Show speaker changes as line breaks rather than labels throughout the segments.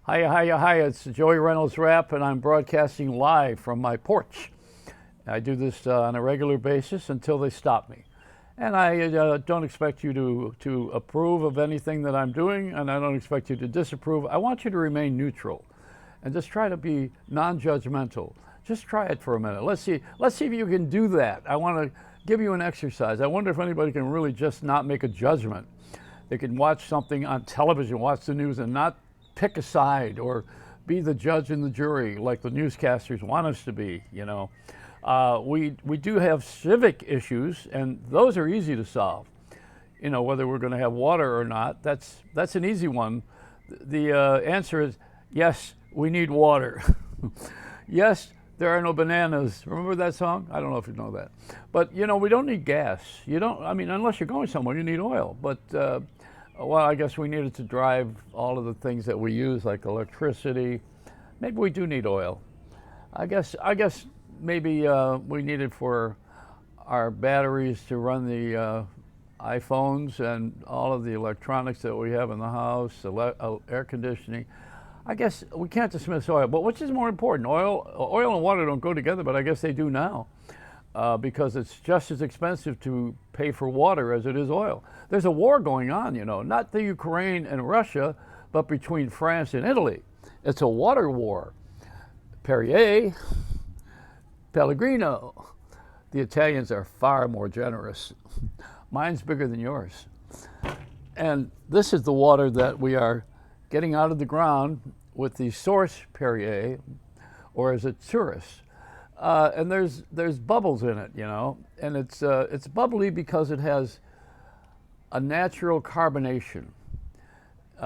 Hiya, hiya, hiya. It's Joey Reynolds Rap, and I'm broadcasting live from my porch. I do this on a regular basis until they stop me. And I don't expect you to approve of anything that I'm doing, and I don't expect you to disapprove. I want you to remain neutral and just try to be non-judgmental. Just try it for a minute. Let's see if you can do that. I want to give you an exercise. I wonder if anybody can really just not make a judgment. They can watch something on television, watch the news, and not pick a side or be the judge and the jury like the newscasters want us to be. We do have civic issues, and those are easy to solve. Whether we're going to have water or not, that's an easy one. The answer is yes, we need water. Yes, there are no bananas. Remember that song? I don't know if you know that. But we don't need gas. Unless you're going somewhere, you need oil. But I guess we needed to drive all of the things that we use, like electricity. Maybe we do need oil. I guess maybe we need it for our batteries to run the iPhones and all of the electronics that we have in the house, air conditioning. I guess we can't dismiss oil, but which is more important? Oil and water don't go together, but I guess they do now. Because it's just as expensive to pay for water as it is oil. There's a war going on, not the Ukraine and Russia, but between France and Italy. It's a water war. Perrier, Pellegrino. The Italians are far more generous. Mine's bigger than yours. And this is the water that we are getting out of the ground with the source Perrier, or is it tourist? And there's bubbles in it, and it's bubbly because it has a natural carbonation,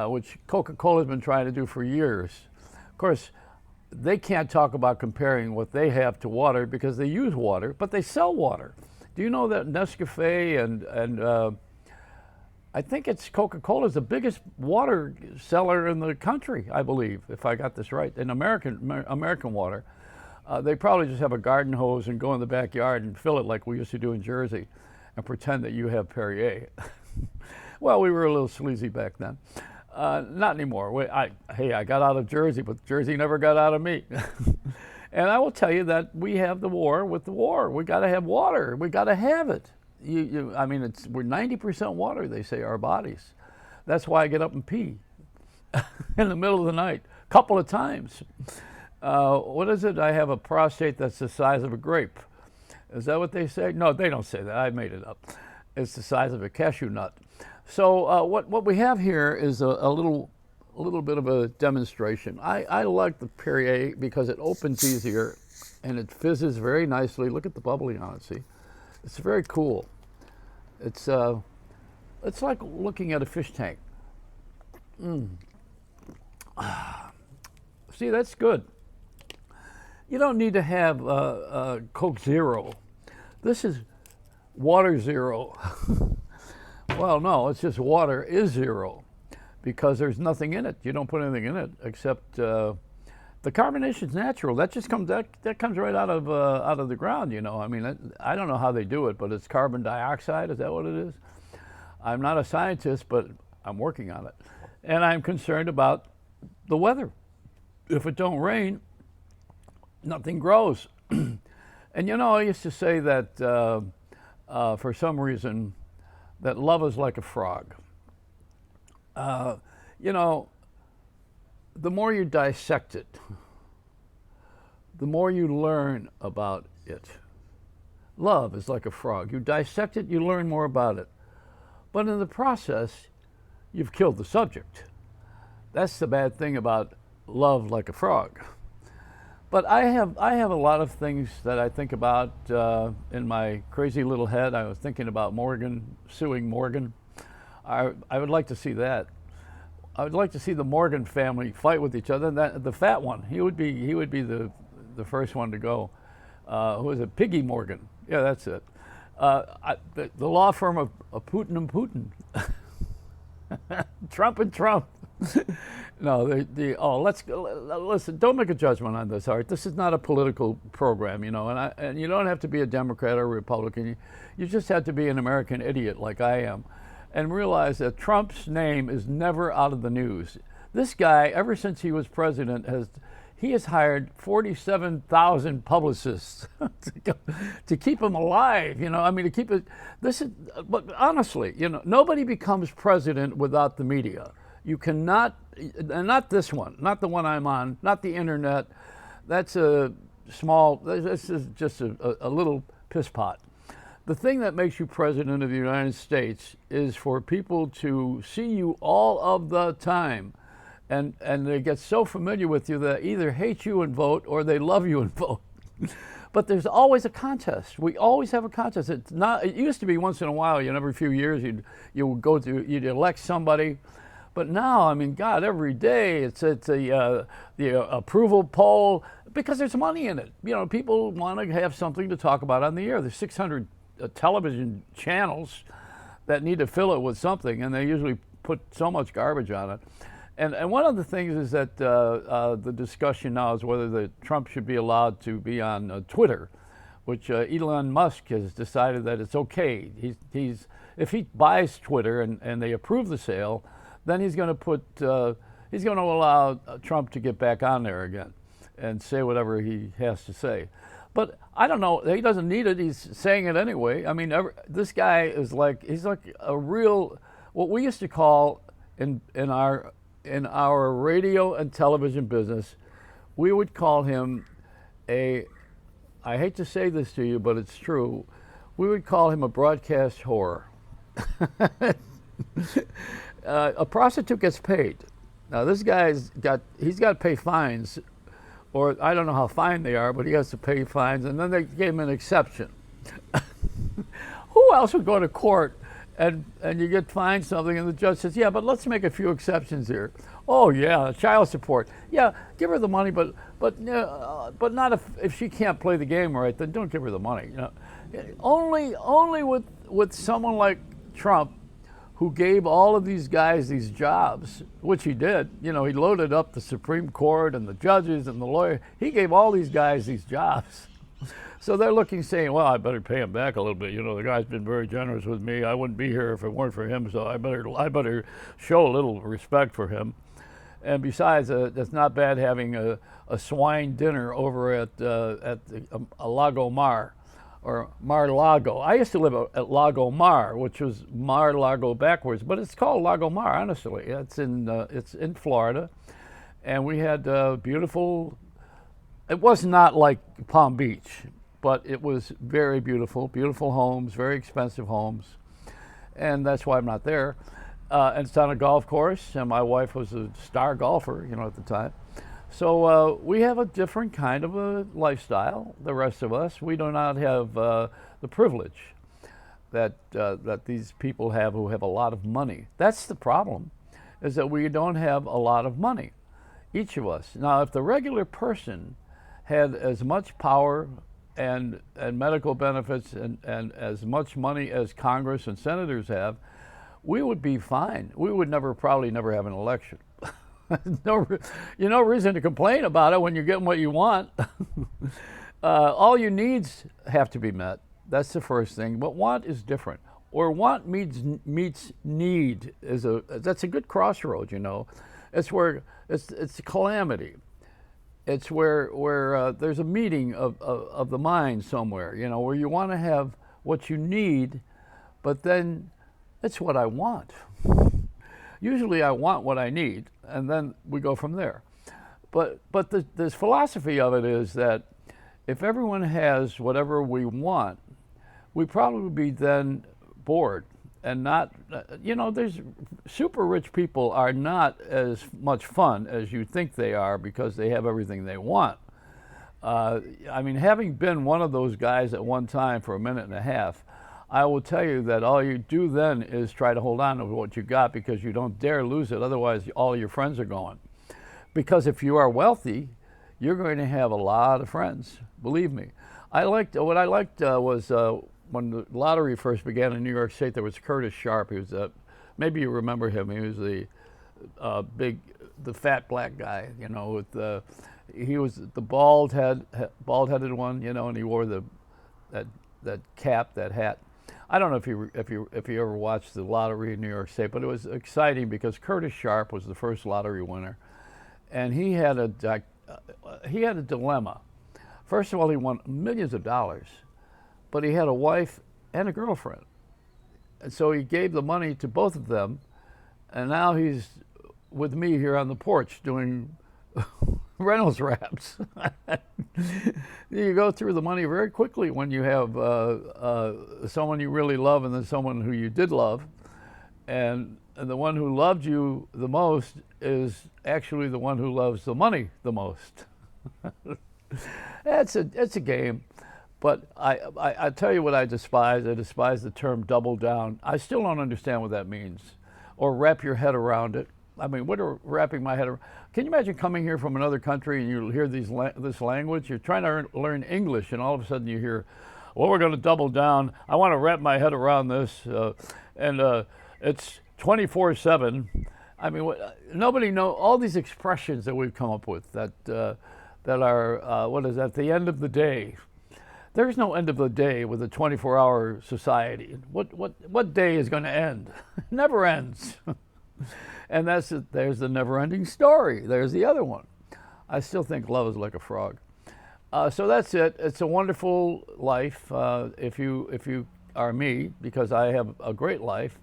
which Coca-Cola has been trying to do for years. Of course, they can't talk about comparing what they have to water because they use water, but they sell water. Do you know that Nescafe and I think it's Coca-Cola is the biggest water seller in the country, I believe, if I got this right, in American water. They probably just have a garden hose and go in the backyard and fill it like we used to do in Jersey and pretend that you have Perrier. Well, we were a little sleazy back then. Not anymore. I got out of Jersey, but Jersey never got out of me. And I will tell you that we have the war with the war. We got to have water. We got to have it. We're 90% water, they say, our bodies. That's why I get up and pee in the middle of the night, a couple of times. What is it? I have a prostate that's the size of a grape. Is that what they say? No, they don't say that. I made it up. It's the size of a cashew nut. So what we have here is a little bit of a demonstration. I like the Perrier because it opens easier and it fizzes very nicely. Look at the bubbling on it. See, it's very cool. It's like looking at a fish tank. See, that's good. You don't need to have Coke Zero. This is water zero. Well, no, it's just water is zero because there's nothing in it. You don't put anything in it except the carbonation's natural. That just comes that comes right out of the ground. I don't know how they do it, but it's carbon dioxide. Is that what it is? I'm not a scientist, but I'm working on it, and I'm concerned about the weather. If it don't rain, nothing grows. And I used to say that for some reason that love is like a frog. The more you dissect it, the more you learn about it. Love is like a frog. You dissect it, you learn more about it. But in the process, you've killed the subject. That's the bad thing about love like a frog. But I have a lot of things that I think about in my crazy little head. I was thinking about Morgan suing Morgan. I would like to see that. I would like to see the Morgan family fight with each other. The fat one, he would be the first one to go. Who is it? Piggy Morgan. Yeah, that's it. The law firm of Putin and Putin. Trump and Trump. No, let's listen. Don't make a judgment on this, Art. This is not a political program, and you don't have to be a Democrat or a Republican. You just have to be an American idiot like I am, and realize that Trump's name is never out of the news. This guy, ever since he was president, he has hired 47,000 publicists to keep him alive. I mean, to keep it. This is, but honestly, nobody becomes president without the media. You cannot, and not this one, not the one I'm on, not the internet. That's a small. This is just a little piss pot. The thing that makes you president of the United States is for people to see you all of the time. And they get so familiar with you that they either hate you and vote or they love you and vote. But there's always a contest. We always have a contest. It's not. It used to be once in a while. Every few years you'd elect somebody. But now, I mean, God, every day it's the approval poll because there's money in it. People want to have something to talk about on the air. There's 600 television channels that need to fill it with something, and they usually put so much garbage on it. And one of the things is that the discussion now is whether Trump should be allowed to be on Twitter, which Elon Musk has decided that it's okay. If he buys Twitter and they approve the sale, then he's going to allow Trump to get back on there again and say whatever he has to say. But I don't know. He doesn't need it. He's saying it anyway. I mean, this guy he's like a real, what we used to call in our radio and television business, we would call him I hate to say this to you, but it's true, we would call him a broadcast whore. A prostitute gets paid. Now this guy's got to pay fines, or I don't know how fine they are, but he has to pay fines, and then they gave him an exception. Who else would go to court and you get fined something, and the judge says, yeah, but let's make a few exceptions here. Oh yeah, child support. Yeah, give her the money, but not if she can't play the game right. Then don't give her the money. Only with someone like Trump, who gave all of these guys these jobs, which he did. He loaded up the Supreme Court and the judges and the lawyers. He gave all these guys these jobs. So they're looking, saying, well, I better pay him back a little bit. The guy's been very generous with me. I wouldn't be here if it weren't for him, so I better show a little respect for him. And besides, it's not bad having a swine dinner over at Lago Mar, or Mar-Lago. I used to live at Lago Mar, which was Mar-Lago backwards, but it's called Lago Mar, honestly. It's in Florida. And we had beautiful, it was not like Palm Beach, but it was very beautiful homes, very expensive homes. And that's why I'm not there. And it's on a golf course, and my wife was a star golfer, at the time. So we have a different kind of a lifestyle. The rest of us, we do not have the privilege that these people have who have a lot of money. That's the problem, is that we don't have a lot of money, each of us. Now, if the regular person had as much power and medical benefits and as much money as Congress and senators have, we would be fine. We would probably never have an election. No reason to complain about it when you're getting what you want. All your needs have to be met. That's the first thing. But want is different. Or want meets need that's a good crossroad. It's where it's a calamity. It's where there's a meeting of the mind somewhere. Where you want to have what you need, but then it's what I want. Usually I want what I need, and then we go from there. But this philosophy of it is that if everyone has whatever we want, we probably would be then bored and not, there's super rich people are not as much fun as you think they are because they have everything they want. Having been one of those guys at one time for a minute and a half, I will tell you that all you do then is try to hold on to what you got because you don't dare lose it. Otherwise, all your friends are gone. Because if you are wealthy, you're going to have a lot of friends. Believe me. What I liked was when the lottery first began in New York State, there was Curtis Sharp. He was maybe you remember him. He was the fat black guy. He was the bald-headed one. And he wore that cap, that hat. I don't know if you ever watched the lottery in New York State, but it was exciting because Curtis Sharp was the first lottery winner, and he had a dilemma. First of all, he won millions of dollars, but he had a wife and a girlfriend, and so he gave the money to both of them, and now he's with me here on the porch doing Reynolds wraps. You go through the money very quickly when you have someone you really love and then someone who you did love. And the one who loved you the most is actually the one who loves the money the most. It's a game. But I tell you what I despise. I despise the term double down. I still don't understand what that means. Or wrap your head around it. I mean, what are wrapping my head around? Can you imagine coming here from another country and you hear this language? You're trying to learn English, and all of a sudden you hear, well, we're going to double down. I want to wrap my head around this. And it's 24/7. I mean, nobody knows all these expressions that we've come up with that are, what is that, the end of the day. There's no end of the day with a 24-hour society. What day is going to end? It never ends. And there's the never-ending story. There's the other one. I still think love is like a frog. So that's it. It's a wonderful life if you are me, because I have a great life.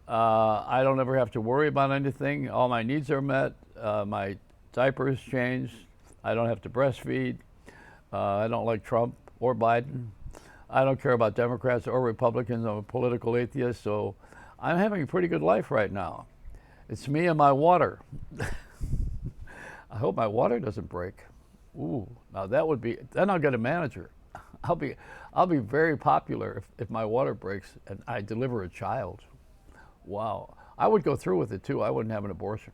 I don't ever have to worry about anything. All my needs are met. My diapers changed. I don't have to breastfeed. I don't like Trump or Biden. I don't care about Democrats or Republicans. I'm a political atheist, so I'm having a pretty good life right now. It's me and my water. I hope my water doesn't break. Ooh, now that would be, then I'll get a manager. I'll be very popular if my water breaks and I deliver a child. Wow. I would go through with it too. I wouldn't have an abortion.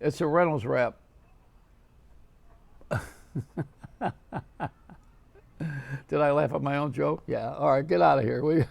It's a Reynolds wrap. Did I laugh at my own joke? Yeah. All right, get out of here, will you?